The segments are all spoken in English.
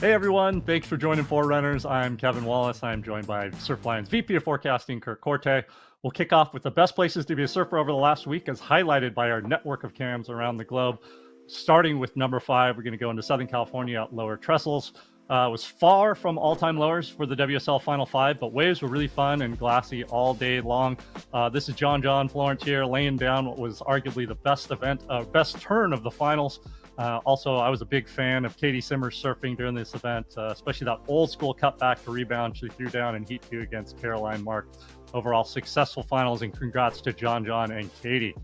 Hey everyone, thanks for joining Forerunners. I'm Kevin Wallis. I'm joined by Surfline's VP of Forecasting, Korte. We'll kick off with the best places to be a surfer over the last week as highlighted by our network of cams around the globe. Starting with number 5, we're going to go into Southern California at Lower Trestles. It was far from all-time lowers for the WSL Final 5, but waves were really fun and glassy all day long. This is John Florence here laying down what was arguably the best turn of the finals. Also, I was a big fan of Katie Simmer's surfing during this event, especially that old school cutback to rebound she threw down in Heat 2 against Caroline Mark. Overall, successful finals, and congrats to John and Katie.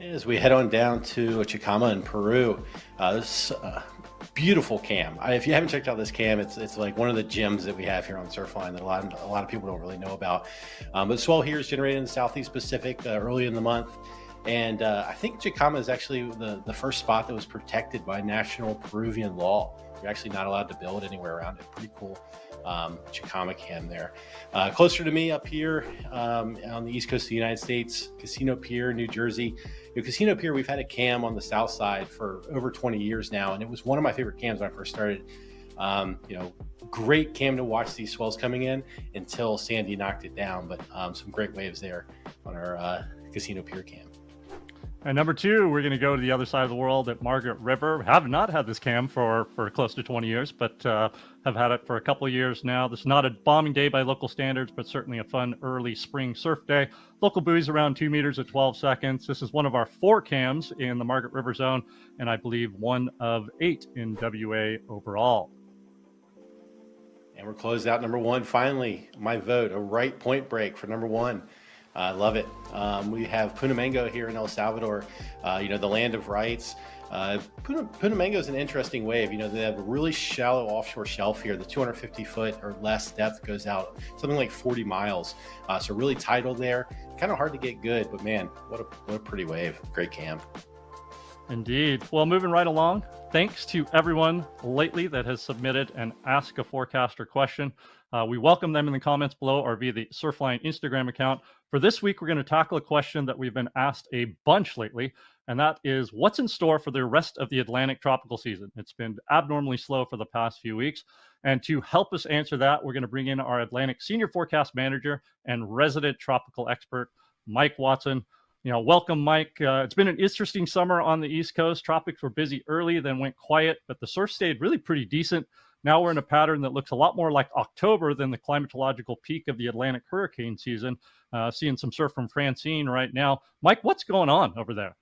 As we head on down to Chicama in Peru, this beautiful cam. If you haven't checked out this cam, it's like one of the gems that we have here on Surfline that a lot of people don't really know about. But Swell here is generated in the Southeast Pacific early in the month. And I think Chicama is actually the first spot that was protected by national Peruvian law. You're actually not allowed to build anywhere around it. Pretty cool Chicama cam there. Closer to me up here on the East Coast of the United States, Casino Pier, New Jersey. Casino Pier, we've had a cam on the south side for over 20 years now, and it was one of my favorite cams when I first started. Great cam to watch these swells coming in until Sandy knocked it down, but some great waves there on our Casino Pier cam. And number 2, we're going to go to the other side of the world at Margaret River. Have not had this cam for close to 20 years, but have had it for a couple of years now. This is not a bombing day by local standards, but certainly a fun early spring surf day. Local buoys around 2 meters at 12 seconds. This is one of our 4 cams in the Margaret River zone, and I believe one of 8 in WA overall. And we're closed out number 1. Finally, my vote, a right point break for number 1. I love it. We have Punamengo here in El Salvador, the land of rights. Punamengo is an interesting wave. They have a really shallow offshore shelf here. The 250 foot or less depth goes out something like 40 miles. So really tidal there. Kind of hard to get good, but man, what a pretty wave. Great cam. Indeed. Well, moving right along, thanks to everyone lately that has submitted an Ask a Forecaster question. We welcome them in the comments below or via the Surfline Instagram account. For this week, we're going to tackle a question that we've been asked a bunch lately, and that is what's in store for the rest of the Atlantic tropical season? It's been abnormally slow for the past few weeks. And to help us answer that, we're going to bring in our Atlantic Senior Forecast Manager and resident tropical expert, Mike Watson. Welcome, Mike. It's been an interesting summer on the East Coast. Tropics were busy early, then went quiet, but the surf stayed really pretty decent. Now we're in a pattern that looks a lot more like October than the climatological peak of the Atlantic hurricane season. Seeing some surf from Francine right now. Mike, what's going on over there?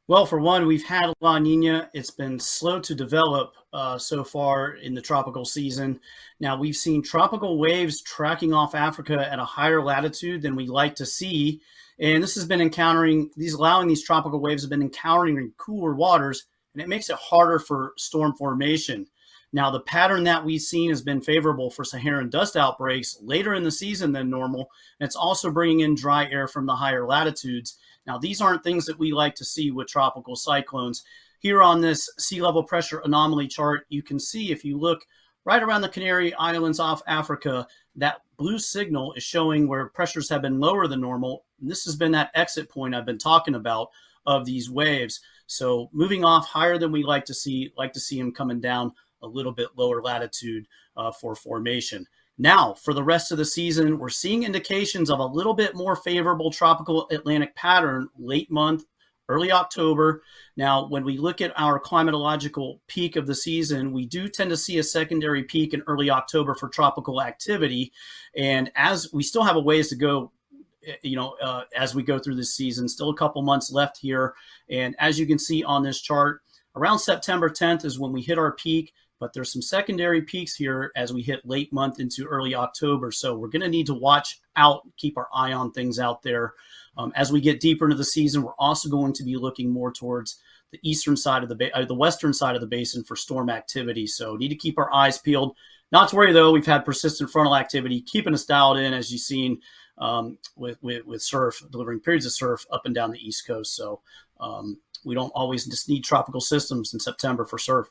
Well, for one, we've had La Nina. It's been slow to develop so far in the tropical season. Now, we've seen tropical waves tracking off Africa at a higher latitude than we like to see. And this has been allowing these tropical waves have been encountering cooler waters, and it makes it harder for storm formation. Now, the pattern that we've seen has been favorable for Saharan dust outbreaks later in the season than normal. And it's also bringing in dry air from the higher latitudes. Now, these aren't things that we like to see with tropical cyclones. Here on this sea level pressure anomaly chart, you can see if you look right around the Canary Islands off Africa, that blue signal is showing where pressures have been lower than normal. And this has been that exit point I've been talking about of these waves. So moving off higher than we like to see them coming down a little bit lower latitude for formation. Now, for the rest of the season, we're seeing indications of a little bit more favorable tropical Atlantic pattern late month, early October. Now, when we look at our climatological peak of the season, we do tend to see a secondary peak in early October for tropical activity. And as we still have a ways to go, as we go through this season, still a couple months left here. And as you can see on this chart, around September 10th is when we hit our peak. But there's some secondary peaks here as we hit late month into early October. So we're going to need to watch out, keep our eye on things out there. As we get deeper into the season, we're also going to be looking more towards the eastern side of the western side of the basin for storm activity. So need to keep our eyes peeled. Not to worry, though, we've had persistent frontal activity keeping us dialed in, as you've seen with surf, delivering periods of surf up and down the East Coast. So we don't always just need tropical systems in September for surf.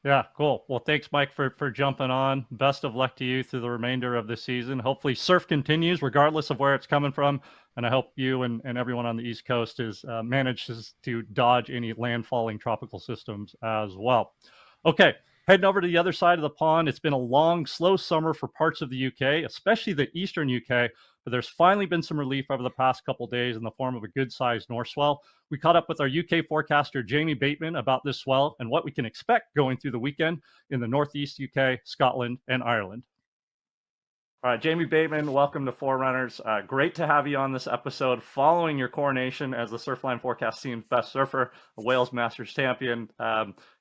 Yeah, cool. Well, thanks, Mike, for jumping on. Best of luck to you through the remainder of the season. Hopefully, surf continues regardless of where it's coming from. And I hope you and everyone on the East Coast manages to dodge any landfalling tropical systems as well. Okay, heading over to the other side of the pond. It's been a long, slow summer for parts of the UK, especially the eastern UK. But there's finally been some relief over the past couple days in the form of a good-sized north swell. We caught up with our UK forecaster, Jamie Bateman, about this swell and what we can expect going through the weekend in the Northeast UK, Scotland, and Ireland. All right, Jamie Bateman, welcome to Forerunners. Great to have you on this episode following your coronation as the Surfline Forecast Team's best surfer, a Wales Masters champion.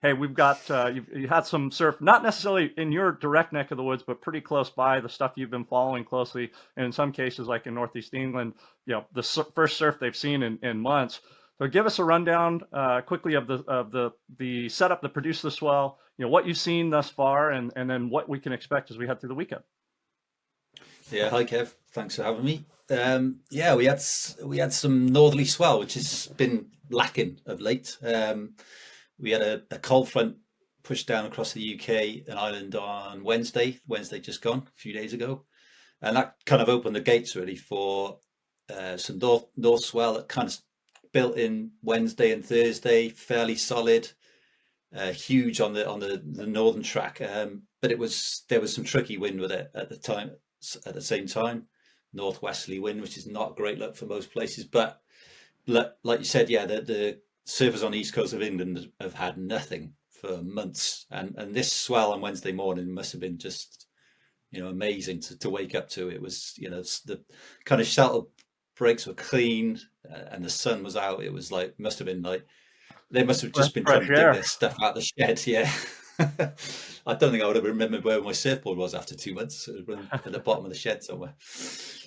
Hey, we've got, you had some surf, not necessarily in your direct neck of the woods, but pretty close by, the stuff you've been following closely. And in some cases, like in Northeast England, the first surf they've seen in months. So give us a rundown quickly of the setup that produced the swell, what you've seen thus far, and then what we can expect as we head through the weekend. Yeah, hi Kev. Thanks for having me. Yeah, we had some northerly swell, which has been lacking of late. We had a cold front pushed down across the UK and Ireland on Wednesday just gone, a few days ago, and that kind of opened the gates really for some north swell that kind of built in Wednesday and Thursday, fairly solid, huge on the northern track. But there was some tricky wind with it at the time. At the same time, northwesterly wind, which is not great luck for most places. But like you said, yeah, the surfers on the east coast of England have had nothing for months, and this swell on Wednesday morning must have been just amazing to wake up to. It was the kind of shelter breaks were clean, and the sun was out. It was like must have been like they must have just been trying to dig their stuff out of the shed. Yeah. I don't think I would have remembered where my surfboard was after 2 months. It was at the bottom of the shed somewhere.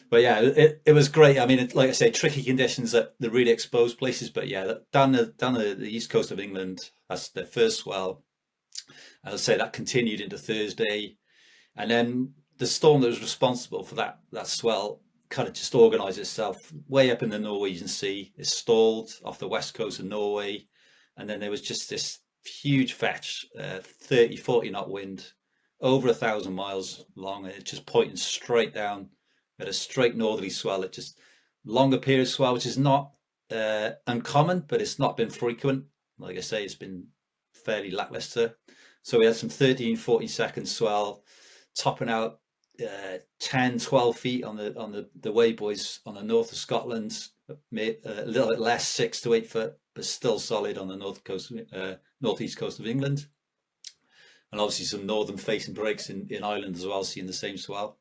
But yeah, it was great. I mean, like I say, tricky conditions at the really exposed places. But yeah, down the east coast of England, that's the first swell. As I say, that continued into Thursday, and then the storm that was responsible for that swell kind of just organised itself way up in the Norwegian Sea. It stalled off the west coast of Norway, and then there was just this huge fetch, 30, 40 knot wind, over 1,000 miles long, and it's just pointing straight down at a straight northerly swell. It just longer period swell, which is not uncommon, but it's not been frequent. Like I say, it's been fairly lackluster. So we had some 13, 14 second swell, topping out 10, 12 feet on the wave buoys on the north of Scotland, a little bit less, 6 to 8 foot, but still solid on the northeast coast of England. And obviously some northern facing breaks in Ireland as well, seeing the same swell.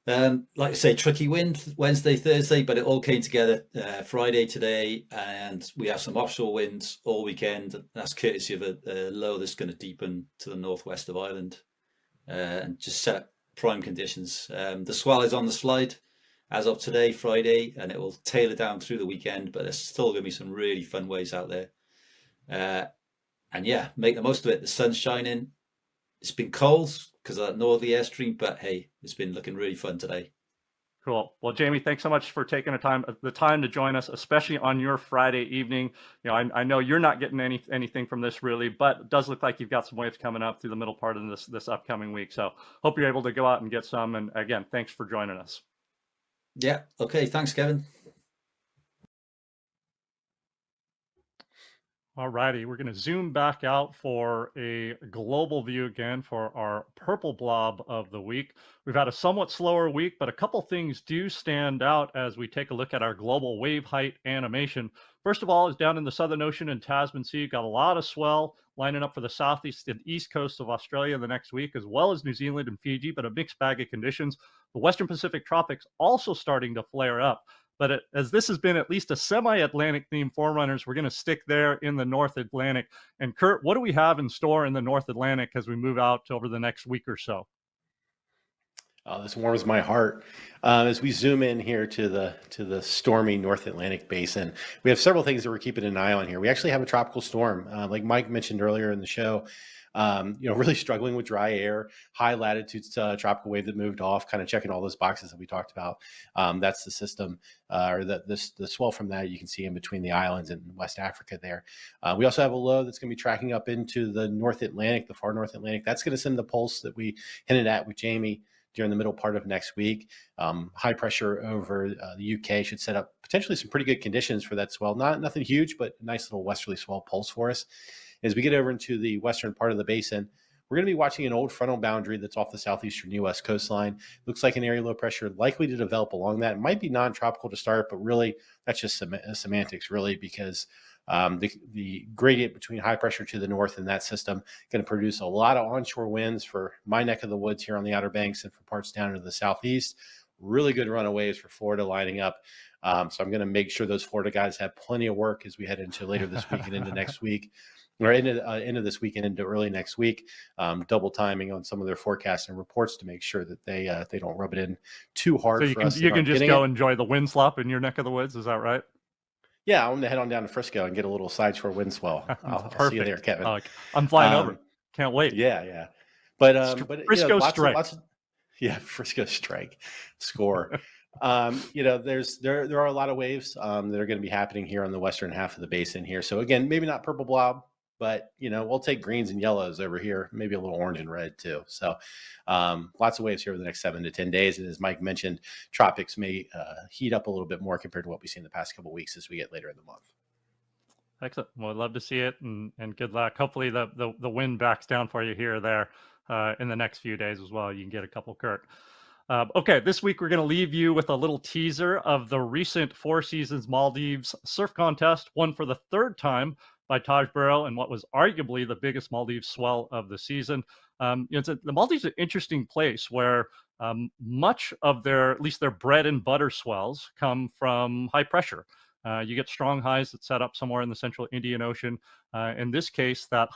Like I say, tricky wind Wednesday, Thursday, but it all came together Friday today, and we have some offshore winds all weekend. That's courtesy of a low that's going to deepen to the northwest of Ireland and just set up prime conditions. The swell is on the slide as of today, Friday, and it will tailor down through the weekend, but there's still going to be some really fun waves out there. And yeah, make the most of it. The sun's shining. It's been cold because of that northerly airstream, but hey, it's been looking really fun today. Cool. Well, Jamie, thanks so much for taking the time to join us, especially on your Friday evening. I know you're not getting anything from this really, but it does look like you've got some waves coming up through the middle part of this upcoming week. So hope you're able to go out and get some. And again, thanks for joining us. Yeah. Okay. Thanks, Kevin. All righty, we're going to zoom back out for a global view again for our purple blob of the week. We've had a somewhat slower week, but a couple things do stand out as we take a look at our global wave height animation. First of all, is down in the Southern Ocean and Tasman Sea. Got a lot of swell lining up for the southeast and east coast of Australia the next week, as well as New Zealand and Fiji, but a mixed bag of conditions. The Western Pacific tropics also starting to flare up. But as this has been at least a semi-Atlantic themed Forerunners, we're going to stick there in the North Atlantic. And Kurt, what do we have in store in the North Atlantic as we move out over the next week or so? This warms my heart. As we zoom in here to the stormy North Atlantic basin, we have several things that we're keeping an eye on here. We actually have a tropical storm, like Mike mentioned earlier in the show. really struggling with dry air, high latitude tropical wave that moved off, kind of checking all those boxes that we talked about. That's the system, or the swell from that you can see in between the islands in West Africa there. We also have a low that's going to be tracking up into the North Atlantic, the far North Atlantic. That's going to send the pulse that we hinted at with Jamie during the middle part of next week. High pressure over the UK should set up potentially some pretty good conditions for that swell. Nothing huge, but a nice little westerly swell pulse for us. As we get over into the western part of the basin, we're going to be watching an old frontal boundary that's off the southeastern U.S. coastline. Looks like an area low pressure likely to develop along that. It might be non-tropical to start, but really that's just semantics, really, because the gradient between high pressure to the north and that system going to produce a lot of onshore winds for my neck of the woods here on the Outer Banks and for parts down into the southeast. Really good run of waves for Florida lining up. So I'm going to make sure those Florida guys have plenty of work as we head into later this week and into next week, or into this week and into early next week. Double timing on some of their forecasts and reports to make sure that they don't rub it in too hard. So you can just go enjoy the wind slop in your neck of the woods. Is that right? Yeah, I'm going to head on down to Frisco and get a little side shore wind swell. I'll see you there, Kevin. I'm flying over. Can't wait. Yeah. But Frisco strike. Frisco strike score. There are a lot of waves that are going to be happening here on the western half of the basin here. So again, maybe not purple blob, but we'll take greens and yellows over here, maybe a little orange and red too. So lots of waves here over the next 7 to 10 days. And as Mike mentioned, tropics may heat up a little bit more compared to what we've seen the past couple of weeks as we get later in the month. Excellent. Well, I'd love to see it, and good luck. Hopefully the wind backs down for you here or there in the next few days as well. You can get a couple, Kurt. Okay, this week we're going to leave you with a little teaser of the recent Four Seasons Maldives surf contest, won for the third time by Taj Burrow and what was arguably the biggest Maldives swell of the season. The Maldives is an interesting place where much of at least their bread and butter swells come from high pressure. You get strong highs that set up somewhere in the central Indian Ocean. In this case, the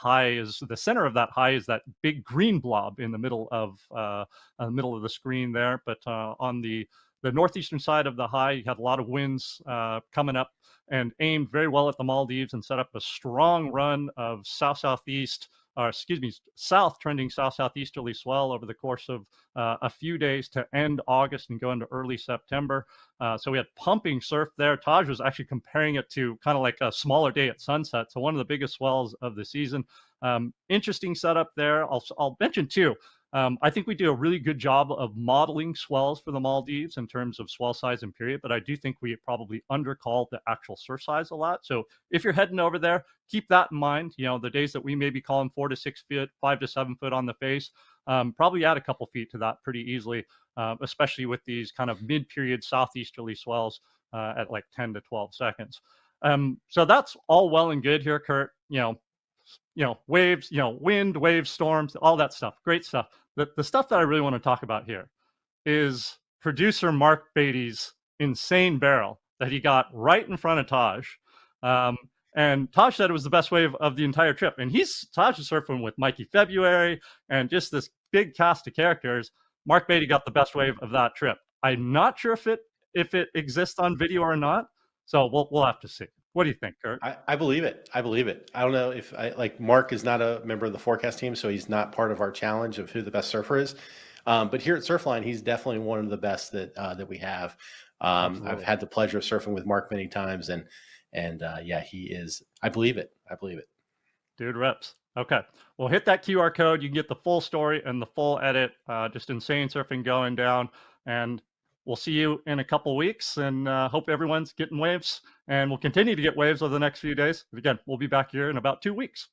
center of that high is that big green blob in the middle of the screen there. But on the northeastern side of the high, you had a lot of winds coming up and aimed very well at the Maldives and set up a strong run of south trending southeasterly swell over the course of a few days to end August and go into early September. So we had pumping surf there. Taj was actually comparing it to kind of like a smaller day at sunset. So one of the biggest swells of the season. Interesting setup there. I'll mention too, I think we do a really good job of modeling swells for the Maldives in terms of swell size and period, but I do think we probably undercalled the actual surf size a lot. So if you're heading over there, keep that in mind. The days that we may be calling 4 to 6 feet, 5 to 7 foot on the face, probably add a couple feet to that pretty easily, especially with these kind of mid-period southeasterly swells at like 10 to 12 seconds. So that's all well and good here, Kurt. Waves, wind, waves, storms, all that stuff. Great stuff. The stuff that I really want to talk about here is producer Mark Beatty's insane barrel that he got right in front of Taj. And Taj said it was the best wave of the entire trip. And Taj is surfing with Mikey February and just this big cast of characters. Mark Beatty got the best wave of that trip. I'm not sure if it exists on video or not. So we'll have to see. What do you think, Kurt? I believe it. I don't know if Mark is not a member of the forecast team, so he's not part of our challenge of who the best surfer is. But here at Surfline, he's definitely one of the best that we have. I've had the pleasure of surfing with Mark many times, and he is. I believe it. Dude rips. Okay. Well, hit that QR code. You can get the full story and the full edit. Just insane surfing going down. And we'll see you in a couple weeks, and hope everyone's getting waves, and we'll continue to get waves over the next few days. Again, we'll be back here in about 2 weeks.